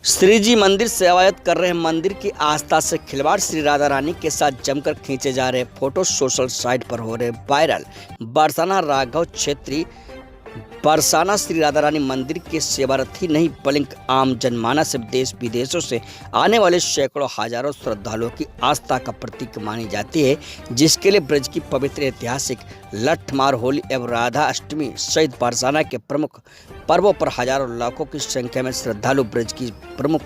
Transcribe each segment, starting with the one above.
श्री जी मंदिर सेवायत कर रहे मंदिर की आस्था से खिलवाड़। श्री राधा रानी के साथ जमकर खींचे जा रहे फोटो सोशल साइट पर हो रहे वायरल। बरसाना राघव क्षेत्री बरसाना श्री राधा रानी मंदिर के सेवारत ही नहीं बल्कि आम जनमानस देश विदेशों से आने वाले सैकड़ों हजारों श्रद्धालुओं की आस्था का प्रतीक मानी जाती है, जिसके लिए ब्रज की पवित्र ऐतिहासिक लठमार होली एवं राधा अष्टमी सहित बरसाना के प्रमुख पर्वों पर हजारों लाखों की संख्या में श्रद्धालु ब्रज की प्रमुख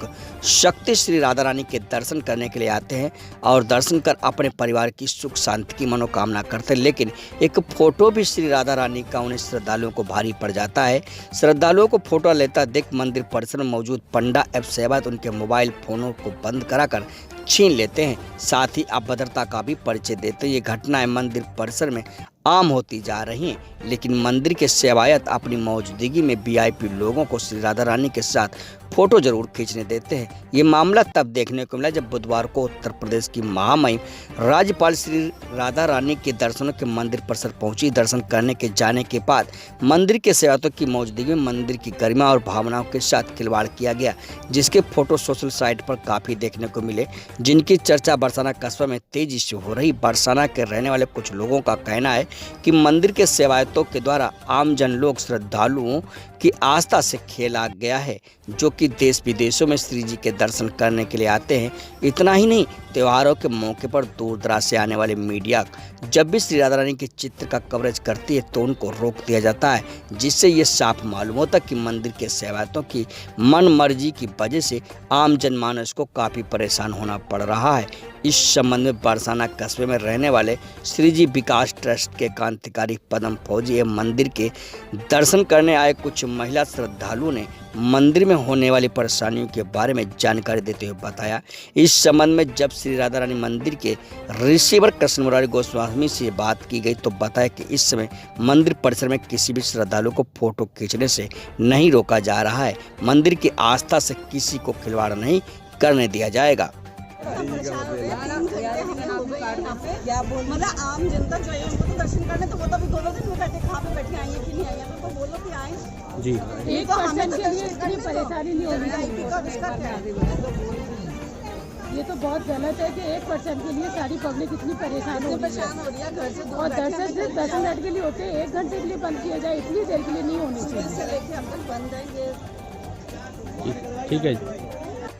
शक्ति श्री राधा रानी के दर्शन करने के लिए आते हैं और दर्शन कर अपने परिवार की सुख शांति की मनोकामना करते हैं। लेकिन एक फोटो भी श्री राधा रानी का उन्हें श्रद्धालुओं को भारी पड़ जाता है। श्रद्धालुओं को फोटो लेता देख मंदिर परिसर में मौजूद पंडा एवं सेवायत उनके मोबाइल फोनों को बंद कराकर छीन लेते हैं, साथ ही अभद्रता का भी परिचय देते हैं। ये घटनाएं मंदिर परिसर में आम होती जा रही हैं, लेकिन मंदिर के सेवायत अपनी मौजूदगी में वीआईपी लोगों को श्री राधा रानी के साथ फोटो जरूर खींचने देते हैं। ये मामला तब देखने को मिला जब बुधवार को उत्तर प्रदेश की महामहिम राज्यपाल श्री राधा रानी के दर्शनों के मंदिर परिसर पहुंची। दर्शन करने के जाने के बाद मंदिर के सेवकों की मौजूदगी में मंदिर की गरिमा और भावनाओं के साथ खिलवाड़ किया गया, जिसके फोटो सोशल साइट पर काफी देखने को मिले, जिनकी चर्चा बरसाना कस्बा में तेजी से हो रही। बरसाना के रहने वाले कुछ लोगों का कहना है कि मंदिर के सेवायतों के द्वारा आम जन लोग श्रद्धालुओं की आस्था से खेला गया है, जो कि देश विदेशों में श्री जी के दर्शन करने के लिए आते हैं। इतना ही नहीं, त्योहारों के मौके पर दूर दराज से आने वाले मीडिया जब भी श्री राधा रानी के चित्र का कवरेज करती है तो उनको रोक दिया जाता है, जिससे ये साफ मालूम होता है कि मंदिर के सेवायतों की मन मर्जी की वजह से आम जनमानस को काफ़ी परेशान होना पड़ रहा है। इस संबंध में बरसाना कस्बे में रहने वाले श्री जी विकास ट्रस्ट के क्रांतिकारी पदम फौजी एवं मंदिर के दर्शन करने आए कुछ महिला श्रद्धालुओं ने मंदिर में होने वाली परेशानियों के बारे में जानकारी देते हुए बताया। इस संबंध में जब श्री राधा रानी मंदिर के रिसीवर कृष्ण मुरारी गोस्वामी से बात की गई तो बताया कि इस समय मंदिर परिसर में किसी भी श्रद्धालु को फोटो खींचने से नहीं रोका जा रहा है। मंदिर की आस्था से किसी को खिलवाड़ नहीं करने दिया जाएगा। मतलब आम जनता जो है उनको तो दर्शन करने तो वो तो अभी 2 दिन में बैठे कहाँ पे बैठे आई है कि नहीं आई है, तो बोलो कि आए जी। एक परसेंट के लिए इतनी परेशानी नहीं होगी। ये तो बहुत गलत है कि 1% के लिए सारी पब्लिक इतनी परेशान हो रही है और दर्शन सिर्फ 10 मिनट के लिए होते हैं, 1 घंटे के लिए बंद किया जाए, इतनी देर के लिए नहीं होनी चाहिए। ठीक है।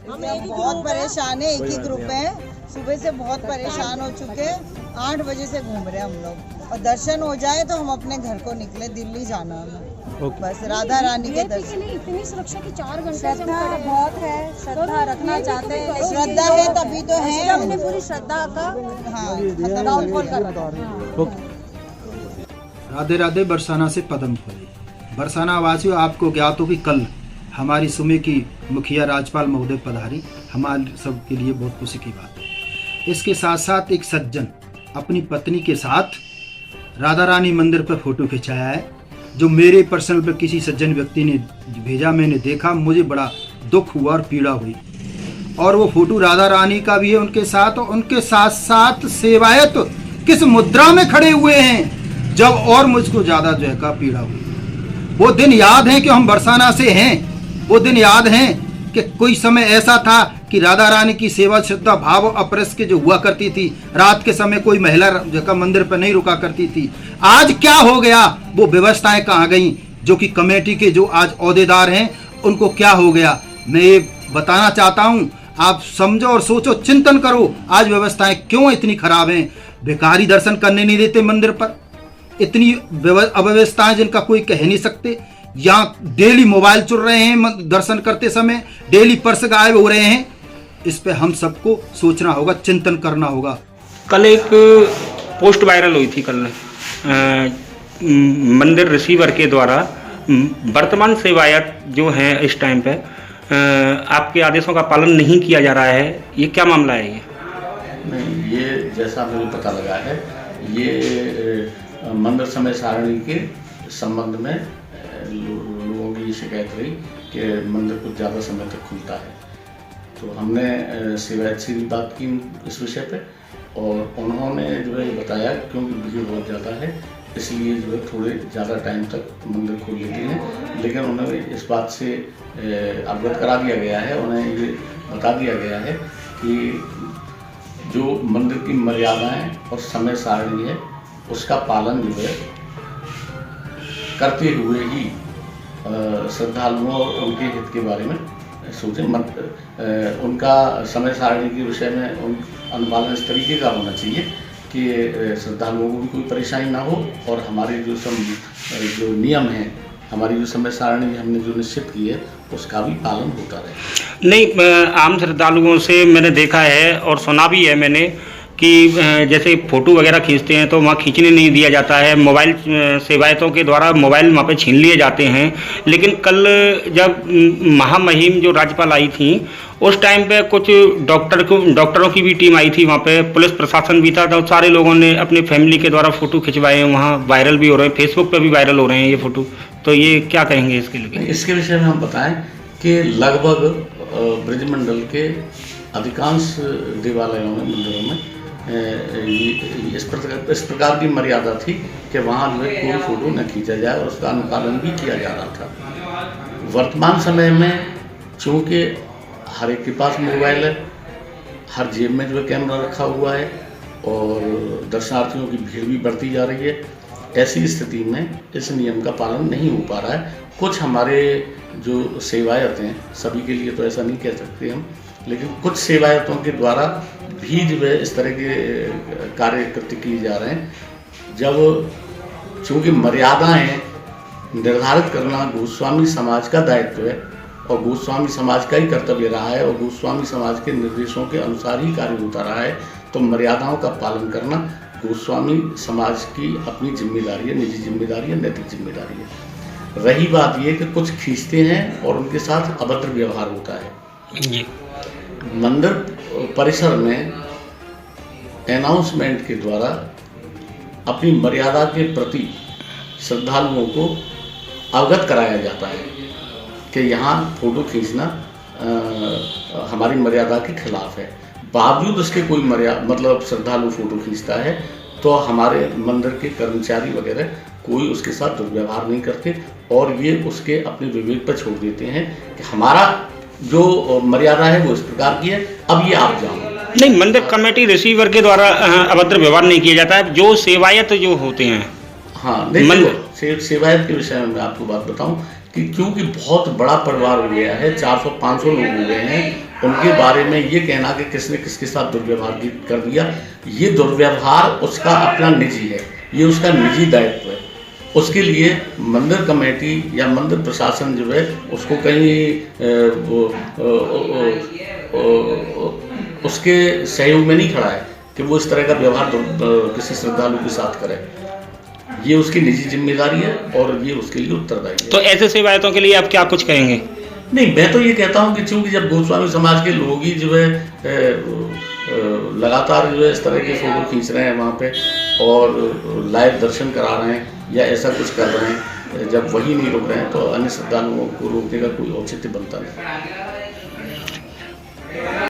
हम बहुत परेशान है, एक ही ग्रुप है, सुबह से बहुत परेशान हो चुके हैं। 8 बजे से घूम रहे हैं हम लोग और दर्शन हो जाए तो हम अपने घर को निकले, दिल्ली जाना है बस राधा रानी के दर्शन। इतनी सुरक्षा की 4 घंटे श्रद्धा बहुत है, श्रद्धा रखना चाहते हैं, श्रद्धा है तभी तो है, हमने पूरी श्रद्धा का डाउनफॉल कर रहा। राधे राधे। बरसाना से पदम फौजी। बरसाना वासियों, आपको ज्ञात हो कि कल हमारी सुमे की मुखिया राज्यपाल महोदय पधारी, हमारे सब के लिए बहुत खुशी की बात है। इसके साथ साथ एक सज्जन अपनी पत्नी के साथ राधा रानी मंदिर पर फोटो खिंचाया है, जो मेरे पर्सनल पर किसी सज्जन व्यक्ति ने भेजा, मैंने देखा, मुझे बड़ा दुख हुआ और पीड़ा हुई। और वो फोटो राधा रानी का भी है उनके साथ, और उनके साथ साथ सेवायत किस मुद्रा में खड़े हुए हैं, जब और मुझको ज़्यादा जो है का पीड़ा हुई। वो दिन याद है कि हम बरसाना से हैं, वो दिन याद हैं कि कोई समय ऐसा था कि राधा रानी की सेवा श्रद्धा भाव अपरस के जो हुआ करती थी, रात के समय कोई महिला जगह मंदिर पर नहीं रुका करती थी। आज क्या हो गया, वो व्यवस्थाएं कहाँ गई, जो कि कमेटी के जो आज ओहदेदार हैं उनको क्या हो गया। मैं ये बताना चाहता हूँ, आप समझो और सोचो, चिंतन करो, आज व्यवस्थाएं क्यों इतनी खराब हैं। भिखारी दर्शन करने नहीं देते मंदिर पर, इतनी अव्यवस्थाएं जिनका कोई कह नहीं सकते। यहाँ डेली मोबाइल चुर रहे हैं दर्शन करते समय, डेली पर्स गायब हो रहे हैं। इस पे हम सबको सोचना होगा, चिंतन करना होगा। कल एक पोस्ट वायरल हुई थी कल मंदिर रिसीवर के द्वारा वर्तमान सेवायत जो है इस टाइम पे आपके आदेशों का पालन नहीं किया जा रहा है, ये क्या मामला है? ये नहीं, ये जैसा मुझे पता लगा है, ये मंदिर समय सारणी के संबंध में लोगों की शिकायत रही कि मंदिर कुछ ज़्यादा समय तक खुलता है। तो हमने सेवायत से भी बात की इस विषय पे, और उन्होंने जो है बताया क्योंकि भीड़ बहुत ज़्यादा है इसलिए जो है थोड़े ज़्यादा टाइम तक मंदिर खोल लेते हैं। लेकिन उन्हें इस बात से अवगत करा दिया गया है, उन्हें ये बता दिया गया है कि जो मंदिर की मर्यादाएं और समय सारणी है उसका पालन जो है करते हुए ही श्रद्धालुओं और उनके हित के बारे में सोचें। उनका समय सारणी के विषय में अनुपालन इस तरीके का होना चाहिए कि श्रद्धालुओं को भी कोई परेशानी ना हो और हमारे जो नियम हैं, हमारी जो समय सारणी हमने जो निश्चित की है उसका भी पालन होता रहे। नहीं, आम श्रद्धालुओं से मैंने देखा है और सुना भी है मैंने कि जैसे फ़ोटो वगैरह खींचते हैं तो वहाँ खींचने नहीं दिया जाता है, मोबाइल सेवायतों के द्वारा मोबाइल वहाँ पे छीन लिए जाते हैं। लेकिन कल जब महामहिम जो राज्यपाल आई थी उस टाइम पे कुछ डॉक्टरों की भी टीम आई थी वहाँ पे, पुलिस प्रशासन भी था, तो सारे लोगों ने अपने फैमिली के द्वारा फ़ोटो खिंचवाए हैं, वहाँ वायरल भी हो रहे हैं, फेसबुक पे भी वायरल हो रहे हैं ये फ़ोटो। तो ये क्या कहेंगे इसके लिए? इसके विषय में हम बताएं कि लगभग ब्रजमंडल के अधिकांश देवालयों में, मंदिरों में इस प्रकार की मर्यादा थी कि वहाँ जो है कोई फ़ोटो न खींचा जाए और उसका अनुपालन भी किया जा रहा था। वर्तमान समय में चूँकि हर एक के पास मोबाइल है, हर जेब में जो है कैमरा रखा हुआ है और दर्शनार्थियों की भीड़ भी बढ़ती जा रही है, ऐसी स्थिति में इस नियम का पालन नहीं हो पा रहा है। कुछ हमारे जो सेवायत हैं, सभी के लिए तो ऐसा नहीं कह सकते हम, लेकिन कुछ सेवायतों के द्वारा भी जो है इस तरह के कार्य कृत्य किए जा रहे हैं। जब चूँकि मर्यादाएं निर्धारित करना गोस्वामी समाज का दायित्व है और गोस्वामी समाज का ही कर्तव्य रहा है और गोस्वामी समाज के निर्देशों के अनुसार ही कार्य होता रहा है, तो मर्यादाओं का पालन करना गोस्वामी समाज की अपनी जिम्मेदारी है, निजी जिम्मेदारी है, नैतिक जिम्मेदारी है। रही बात ये कि कुछ खींचते हैं और उनके साथ अभद्र व्यवहार होता है। मंदिर परिसर में अनाउंसमेंट के द्वारा अपनी मर्यादा के प्रति श्रद्धालुओं को अवगत कराया जाता है कि यहाँ फ़ोटो खींचना हमारी मर्यादा के खिलाफ है। बावजूद उसके कोई मतलब श्रद्धालु फ़ोटो खींचता है तो हमारे मंदिर के कर्मचारी वगैरह कोई उसके साथ दुर्व्यवहार नहीं करते और ये उसके अपने विवेक पर छोड़ देते हैं कि हमारा जो मर्यादा है वो इस प्रकार की है, अब ये आप जाओ। नहीं, मंदिर कमेटी रिसीवर के द्वारा अभद्र व्यवहार नहीं किया जाता है, जो सेवायत जो होते हैं। हाँ, नहीं, सेवायत के विषय में मैं आपको बात बताऊं कि क्योंकि बहुत बड़ा परिवार हो गया है, 400-500 लोग हो गए हैं, उनके बारे में ये कहना कि किसने किसके साथ दुर्व्यवहार कर दिया, ये दुर्व्यवहार उसका अपना निजी है, ये उसका निजी दायित्व है। उसके लिए मंदिर कमेटी या मंदिर प्रशासन जो है उसको कहीं उसके सहयोग में नहीं खड़ा है कि वो इस तरह का व्यवहार किसी श्रद्धालु के साथ करे। ये उसकी निजी जिम्मेदारी है और ये उसके लिए उत्तरदायी है। तो ऐसे सेवायतों के लिए आप क्या कुछ कहेंगे? नहीं, मैं तो ये कहता हूँ कि चूँकि जब गोस्वामी समाज के लोग ही जो है लगातार जो है इस तरह के फोटो खींच रहे हैं वहाँ पे और लाइव दर्शन करा रहे हैं या ऐसा कुछ कर रहे हैं, जब वही नहीं रुक रहे हैं तो अन्य श्रद्धालुओं को रोकने का कोई औचित्य बनता नहीं।